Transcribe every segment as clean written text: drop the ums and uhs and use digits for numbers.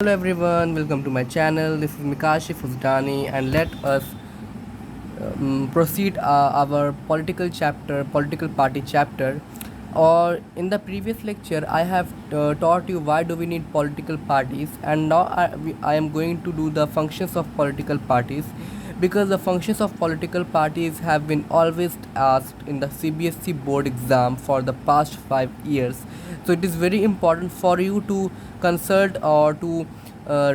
Hello everyone, welcome to my channel. This is Mikashi Fuzdani and let us proceed our political party chapter. Or in the previous lecture, I have taught you why do we need political parties, and now I am going to do the functions of political parties, because the functions of political parties have been always asked in the CBSE board exam for the past 5 years. So it is very important for you to consult or to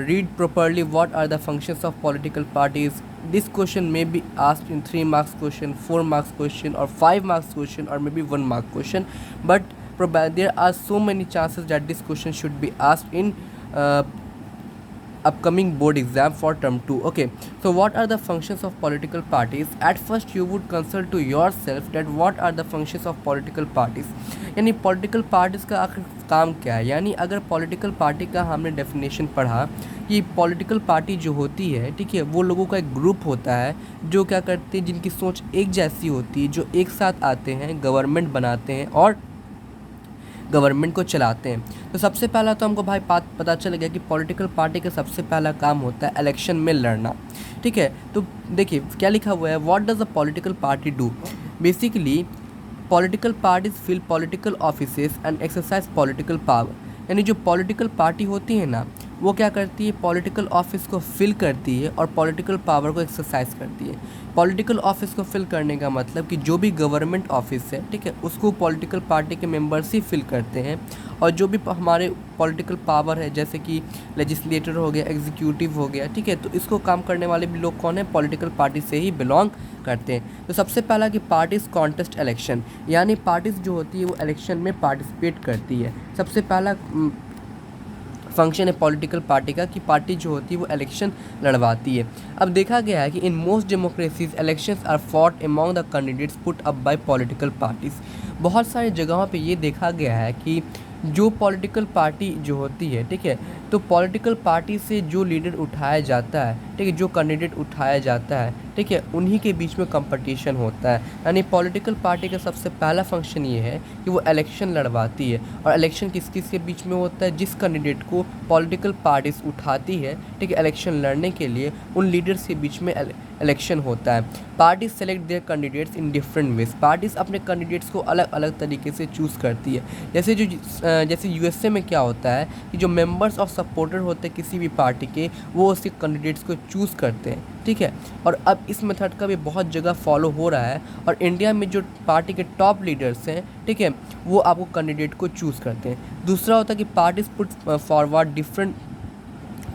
read properly what are the functions of political parties. This question may be asked in 3 marks question, 4 marks question, or 5 marks question, or maybe 1 mark question, but there are so many chances that this question should be asked in upcoming board exam for term 2. Okay, so what are the functions of political parties? At first you would consult to yourself that what are the functions of political parties, यानी political parties का आखिर काम क्या है। यानी अगर political party का हमने डेफिनेशन पढ़ा कि पॉलिटिकल पार्टी जो होती है, ठीक है, वो लोगों का एक ग्रुप होता है जो क्या करते हैं, जिनकी सोच एक जैसी होती है, जो एक साथ आते हैं, गवर्नमेंट बनाते हैं और गवर्नमेंट को चलाते हैं। तो सबसे पहला तो हमको भाई पता चल गया कि पॉलिटिकल पार्टी का सबसे पहला काम होता है इलेक्शन में लड़ना, ठीक है। तो देखिए क्या लिखा हुआ है, what does a political party do. Basically political parties fill political offices and exercise political power. यानी जो पॉलिटिकल पार्टी होती है ना, वो क्या करती है, पॉलिटिकल ऑफिस को फिल करती है और पॉलिटिकल पावर को एक्सरसाइज करती है। पॉलिटिकल ऑफिस को फिल करने का मतलब कि जो भी गवर्नमेंट ऑफिस है, ठीक है, उसको पॉलिटिकल पार्टी के मेंबर्स ही फिल करते हैं। और जो भी हमारे पॉलिटिकल पावर है, जैसे कि लेजिस्लेटर हो गया, एग्जीक्यूटिव हो गया, ठीक है, तो इसको काम करने वाले भी लोग कौन है, पॉलिटिकल पार्टी से ही बिलोंग करते हैं। तो सबसे पहला कि पार्टीज कॉन्टेस्ट इलेक्शन, यानी पार्टीज जो होती है वो इलेक्शन में पार्टिसिपेट करती है। सबसे पहला फंक्शन है पॉलिटिकल पार्टी का कि पार्टी जो होती है वो इलेक्शन लड़वाती है। अब देखा गया है कि in most democracies elections are fought among the candidates put up by political parties. बहुत सारी जगहों पे ये देखा गया है कि जो पॉलिटिकल पार्टी जो होती है, ठीक है, तो पॉलिटिकल पार्टी से जो लीडर उठाया जाता है, ठीक है, जो कैंडिडेट उठाया जाता है, ठीक है, उन्हीं के बीच में कंपटीशन होता है। यानी पॉलिटिकल पार्टी का सबसे पहला फंक्शन ये है कि वो इलेक्शन लड़वाती है। और इलेक्शन किस किस के बीच में होता है, जिस कैंडिडेट को पॉलिटिकल पार्टीज उठाती है, ठीक है, इलेक्शन लड़ने के लिए, उन लीडर्स के बीच में इलेक्शन होता है। Parties select their candidates in different ways. Parties अपने कैंडिडेट्स को अलग अलग तरीके से चूज़ करती है। जैसे यूएसए में क्या होता है कि जो मेंबर्स ऑफ सपोर्टर होते हैं किसी भी पार्टी के, वो उसके कैंडिडेट्स को चूज़ करते हैं, ठीक है। और अब इस मेथड का भी बहुत जगह फॉलो हो रहा है। और इंडिया में जो पार्टी के टॉप लीडर्स हैं, ठीक है, वो आपको कैंडिडेट को चूज़ करते हैं। दूसरा होता है कि parties put forward different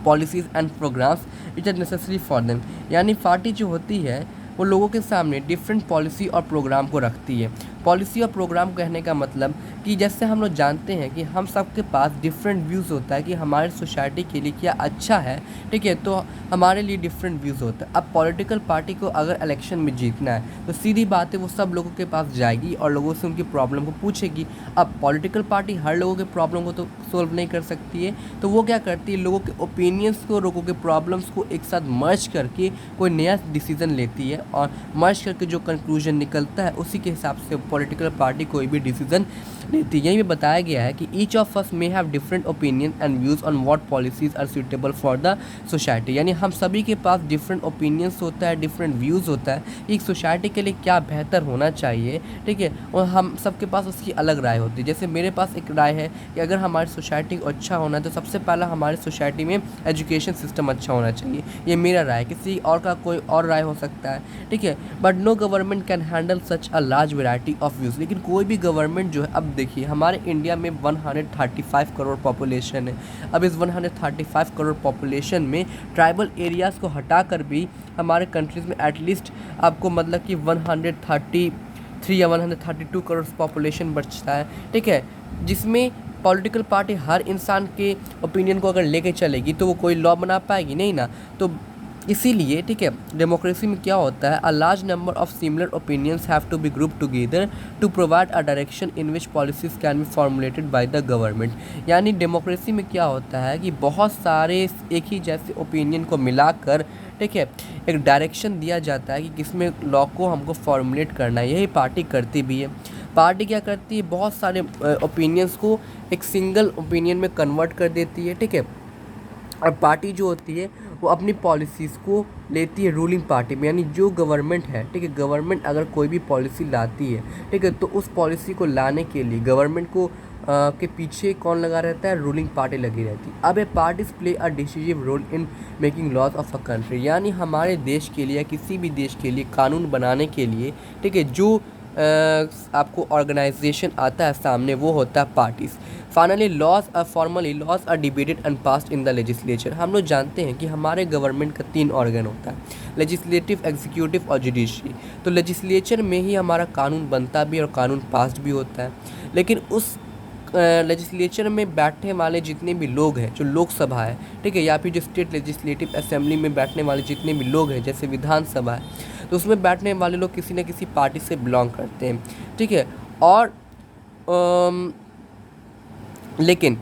policies and programmes which are necessary for them. यानी पार्टी जो होती है वो लोगों के सामने डिफरेंट पॉलिसी और प्रोग्राम को रखती है। पॉलिसी और प्रोग्राम कहने का मतलब कि जैसे हम लोग जानते हैं कि हम सबके पास डिफरेंट व्यूज़ होता है कि हमारे सोसाइटी के लिए क्या अच्छा है, ठीक है, तो हमारे लिए डिफरेंट व्यूज़ होता है। अब पॉलिटिकल पार्टी को अगर इलेक्शन में जीतना है तो सीधी बात है वो सब लोगों के पास जाएगी और लोगों से उनकी प्रॉब्लम को पूछेगी। अब पॉलिटिकल पार्टी हर लोगों के प्रॉब्लम को तो सोल्व नहीं कर सकती है, तो वो क्या करती है, लोगों के ओपिनियंस को, लोगों के प्रॉब्लम्स को एक साथ मर्ज करके कोई नया डिसीज़न लेती है और मर्ज करके जो कंक्लूजन निकलता है उसी के हिसाब से पॉलिटिकल पार्टी कोई भी डिसीजन लेती है। यहीं में बताया गया है कि each of us may have different opinion and views on what policies are suitable for the society. यानी हम सभी के पास डिफरेंट ओपिनियंस होता है, डिफरेंट व्यूज़ होता है, एक सोसाइटी के लिए क्या बेहतर होना चाहिए, ठीक है, और हम सबके पास उसकी अलग राय होती है। जैसे मेरे पास एक राय है कि अगर हमारी सोसाइटी को अच्छा होना है तो सबसे पहला हमारी सोसाइटी में एजुकेशन सिस्टम अच्छा होना चाहिए, ये मेरा राय है। किसी और का कोई और राय हो सकता है, ठीक है, but no government can handle such a large variety of views. लेकिन कोई भी गवर्नमेंट जो है, अब देखिए हमारे इंडिया में 135 करोड़ पॉपुलेशन है। अब इस 135 करोड़ पॉपुलेशन में ट्राइबल एरियाज़ को हटाकर भी हमारे कंट्रीज़ में एटलीस्ट आपको मतलब कि 133 या 132 करोड़ पॉपुलेशन बचता है, ठीक है, जिसमें पॉलिटिकल पार्टी हर इंसान के ओपिनियन को अगर लेके चलेगी तो वो कोई लॉ बना पाएगी नहीं ना। तो इसीलिए, ठीक है, डेमोक्रेसी में क्या होता है, a large number of similar opinions have to be group together to provide a direction in which policies can be formulated by the government. यानी डेमोक्रेसी में क्या होता है कि बहुत सारे एक ही जैसे ओपिनियन को मिलाकर, ठीक है, एक डायरेक्शन दिया जाता है कि किसमें लॉ को हमको फॉर्मुलेट करना है। यही पार्टी करती भी है। पार्टी क्या करती है, बहुत सारे ओपिनियंस को एक सिंगल ओपिनियन में कन्वर्ट कर देती है, ठीक है, और पार्टी जो होती है वो अपनी पॉलिसीज़ को लेती है रूलिंग पार्टी में, यानी जो गवर्नमेंट है, ठीक है, गवर्नमेंट अगर कोई भी पॉलिसी लाती है, ठीक है, तो उस पॉलिसी को लाने के लिए गवर्नमेंट को के पीछे कौन लगा रहता है? रूलिंग पार्टी लगी रहती है। अब ए parties play a decisive role in making laws of a country, यानी हमारे देश के लिए या किसी भी देश के लिए कानून बनाने के लिए, ठीक है, जो आपको ऑर्गेनाइजेशन आता है सामने, वो होता है parties. Finally laws are debated and passed in the legislature. हम लोग जानते हैं कि हमारे गवर्नमेंट का 3 ऑर्गन होता है, लेजिस्लेटिव, एग्जीक्यूटिव और जुडिशरी। तो लेजिस्लेचर में ही हमारा कानून बनता भी और कानून पास्ड भी होता है। लेकिन उस लेजिस्लेचर में बैठने वाले जितने भी लोग हैं, जो लोकसभा है, ठीक है, या फिर जो स्टेट लेजिस्लेटिव असेंबली में बैठने वाले जितने भी लोग हैं, जैसे विधानसभा है, तो उसमें बैठने वाले लोग किसी न किसी पार्टी से बिलोंग करते हैं, ठीक है। और लेकिन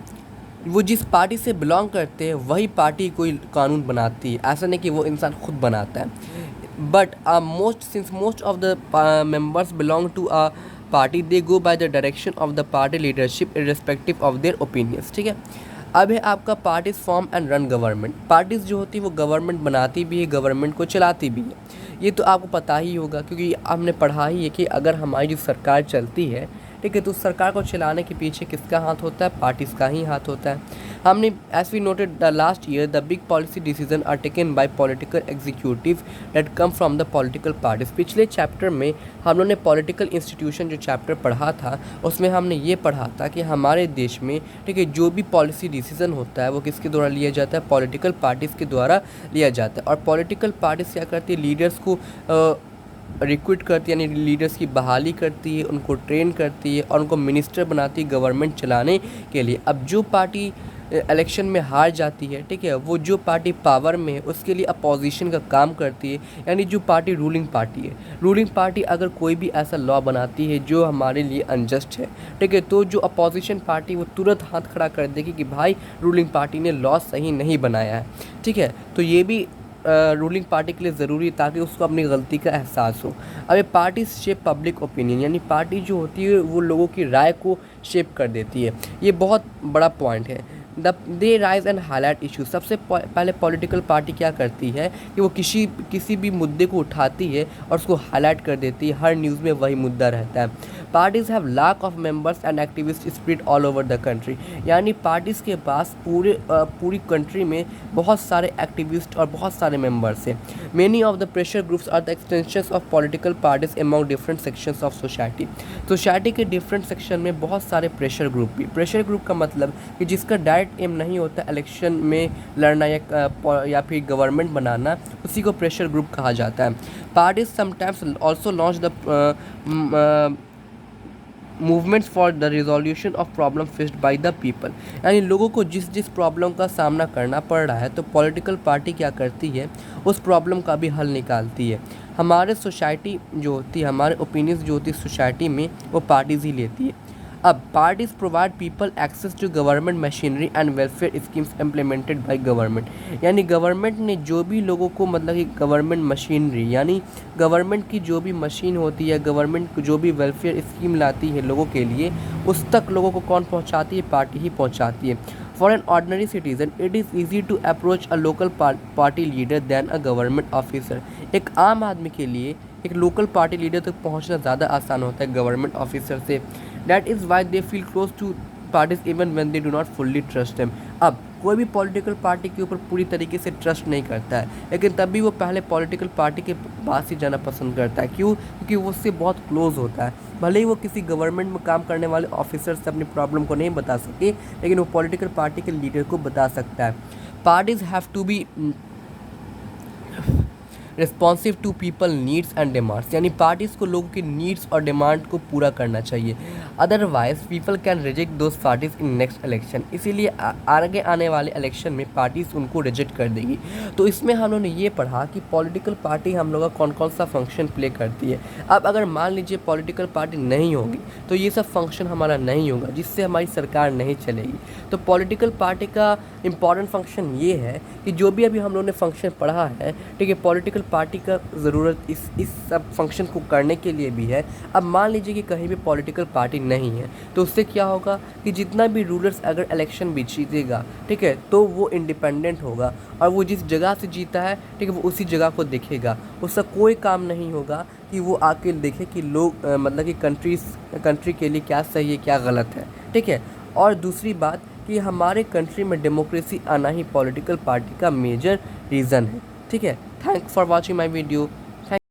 वो जिस पार्टी से बिलोंग करते हैं वही पार्टी कोई कानून बनाती है, ऐसा नहीं कि वो इंसान खुद बनाता है। But most of the members belong to a party, they go by the direction of the party leadership irrespective of their opinions, ठीक है। अब है आपका parties form and run government. Parties जो होती है वो गवर्नमेंट बनाती भी है, गवर्नमेंट को चलाती भी है। ये तो आपको पता ही होगा, क्योंकि हमने पढ़ा ही है कि अगर हमारी जो सरकार चलती है, ठीक है, तो उस सरकार को चलाने के पीछे किसका हाथ होता है? पार्टीज़ का ही हाथ होता है। हमने as we noted the last year the big policy decision are taken by political executive that come from the political parties. पिछले चैप्टर में हम लोगों ने पॉलिटिकल इंस्टीट्यूशन जो चैप्टर पढ़ा था, उसमें हमने ये पढ़ा था कि हमारे देश में, ठीक है, जो भी पॉलिसी डिसीजन होता है वो किसके द्वारा लिया जाता है? पॉलिटिकल पार्टीज़ के द्वारा लिया जाता है। और पॉलिटिकल पार्टीज़ क्या करती है? लीडर्स को रिक्रूट करती है, यानी लीडर्स की बहाली करती है, उनको ट्रेन करती है और उनको मिनिस्टर बनाती है गवर्नमेंट चलाने के लिए। अब जो पार्टी इलेक्शन में हार जाती है, ठीक है, वो जो पार्टी पावर में है उसके लिए अपोजिशन का काम करती है, यानी जो पार्टी रूलिंग पार्टी है। रूलिंग पार्टी अगर कोई भी ऐसा लॉ बनाती है जो हमारे लिए अनजस्ट है, ठीक है, तो जो अपोजिशन पार्टी वो तुरंत हाथ खड़ा कर देगी कि भाई रूलिंग पार्टी ने लॉ सही नहीं बनाया है, ठीक है। तो ये भी रूलिंग पार्टी के लिए ज़रूरी है ताकि उसको अपनी गलती का एहसास हो। अब ये पार्टी शेप पब्लिक ओपिनियन, यानी पार्टी जो होती है वो लोगों की राय को शेप कर देती है। ये बहुत बड़ा पॉइंट है। They rise and highlight issue. सबसे पहले पॉलिटिकल पार्टी क्या करती है कि वो किसी भी मुद्दे को उठाती है और उसको हाईलाइट कर देती है, हर न्यूज़ में वही मुद्दा रहता है। Parties have lakh of members and activist spread all over the country, यानी पार्टीज़ के पास पूरी कंट्री में बहुत सारे एक्टिविस्ट और बहुत सारे मेंबर्स हैं। Many of the pressure groups are the extensions of political parties among different sections of society के डिफरेंट सेक्शन में बहुत सारे प्रेशर ग्रुप भी। प्रेशर ग्रुप का मतलब कि जिसका डायरेक्ट एम नहीं होता इलेक्शन में लड़ना या फिर गवर्नमेंट बनाना, उसी को प्रेशर ग्रुप कहा जाता है। Parties sometimes also launch the movements for the resolution of problem faced by the people, यानी लोगों को जिस जिस प्रॉब्लम का सामना करना पड़ रहा है तो पॉलिटिकल पार्टी क्या करती है? उस प्रॉब्लम का भी हल निकालती है। हमारे सोसाइटी जो होती है, हमारे ओपिनियंस जो होती है सोसाइटी में, वो पार्टीज़ ही लेती है। अब parties provide people access to government machinery and welfare schemes implemented by government, यानी गवर्नमेंट ने जो भी लोगों को, मतलब कि गवर्नमेंट मशीनरी, यानी गवर्नमेंट की जो भी मशीन होती है, गवर्नमेंट जो भी वेलफेयर स्कीम लाती है लोगों के लिए, उस तक लोगों को कौन पहुंचाती है? पार्टी ही पहुंचाती है। For an ordinary citizen it is easy to approach a local party leader than a government officer. एक आम आदमी के लिए एक लोकल पार्टी लीडर तक पहुंचना ज़्यादा आसान होता है गवर्नमेंट ऑफिसर से। That is why they feel close to parties even when they do not fully trust them. अब कोई भी पॉलिटिकल पार्टी के ऊपर पूरी तरीके से ट्रस्ट नहीं करता है, लेकिन तब भी वो पहले पॉलिटिकल पार्टी के पास ही जाना पसंद करता है। क्यों? क्योंकि वो उससे बहुत क्लोज होता है। भले ही वो किसी गवर्नमेंट में काम करने वाले ऑफिसर से अपनी प्रॉब्लम को नहीं बता सके, लेकिन वो पॉलिटिकल पार्टी के लीडर को बता सकता है। Parties have to be responsive to people needs and demands, यानी पार्टीज़ को लोगों की नीड्स और डिमांड को पूरा करना चाहिए। Otherwise people can reject those parties in next election, इसीलिए आगे आने वाले इलेक्शन में पार्टीज़ उनको रिजेक्ट कर देगी। तो इसमें हम लोगों ने ये पढ़ा कि पॉलिटिकल पार्टी हम लोग का कौन कौन सा फंक्शन प्ले करती है। अब अगर मान लीजिए पॉलिटिकल पार्टी नहीं होगी तो ये सब फंक्शन हमारा नहीं होगा, जिससे हमारी सरकार नहीं चलेगी। तो पॉलिटिकल पार्टी का इम्पॉर्टेंट फंक्शन ये है कि जो भी अभी हम लोगों ने फंक्शन पढ़ा है, ठीक है, पॉलिटिकल पार्टी का ज़रूरत इस सब फंक्शन को करने के लिए भी है। अब मान लीजिए कि कहीं भी पॉलिटिकल पार्टी नहीं है, तो उससे क्या होगा कि जितना भी रूलर्स अगर इलेक्शन भी जीतेगा, ठीक है, तो वो इंडिपेंडेंट होगा और वो जिस जगह से जीता है, ठीक है, वो उसी जगह को देखेगा। उसका कोई काम नहीं होगा कि वो आके देखे कि लोग मतलब कि कंट्री के लिए क्या सही है क्या गलत है, ठीक है। और दूसरी बात कि हमारे कंट्री में डेमोक्रेसी आना ही पॉलिटिकल पार्टी का मेजर रीज़न है, ठीक है। Thanks for watching my video.